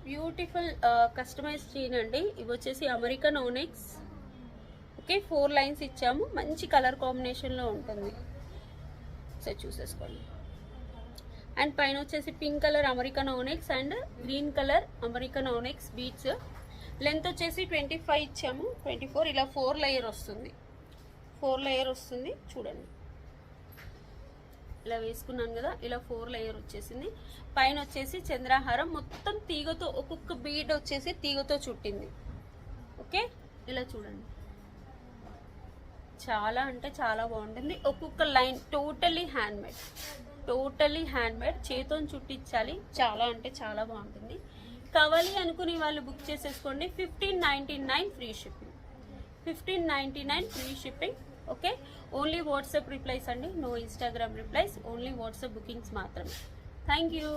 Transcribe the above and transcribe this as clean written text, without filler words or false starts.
Beautiful customise chain అండి. ఇవి వచ్చేసి అమెరికన్ ఓనెక్స్. ఓకే, 4 లైన్స్ ఇచ్చాము. మంచి కలర్ కాంబినేషన్లో ఉంటుంది, సో చూసేసుకోండి. అండ్ పైన వచ్చేసి pink colour American onyx and green colour American onyx beads. Length వచ్చేసి 25 ఇచ్చాము, 24. ఇలా 4 లేయర్ వస్తుంది, 4 లేయర్ వస్తుంది. చూడండి, ఇలా వేసుకున్నాను కదా, ఇలా 4 లేయర్ వచ్చేసింది. పైన వచ్చేసి చంద్రహారం మొత్తం తీగతో, ఒక్కొక్క బీడ్ వచ్చేసి తీగతో చుట్టింది. ఓకే, ఇలా చూడండి, చాలా అంటే చాలా బాగుంటుంది. ఒక్కొక్క line totally handmade, totally handmade, చేతితో చుట్టించాలి. చాలా అంటే చాలా బాగుంటుంది. కావాలి అనుకుని వాళ్ళు బుక్ చేసేసుకోండి. 1599 free shipping, 1599 free shipping. Okay, only WhatsApp replies అండి, no Instagram replies, only WhatsApp bookings మాత్రమే. Thank you.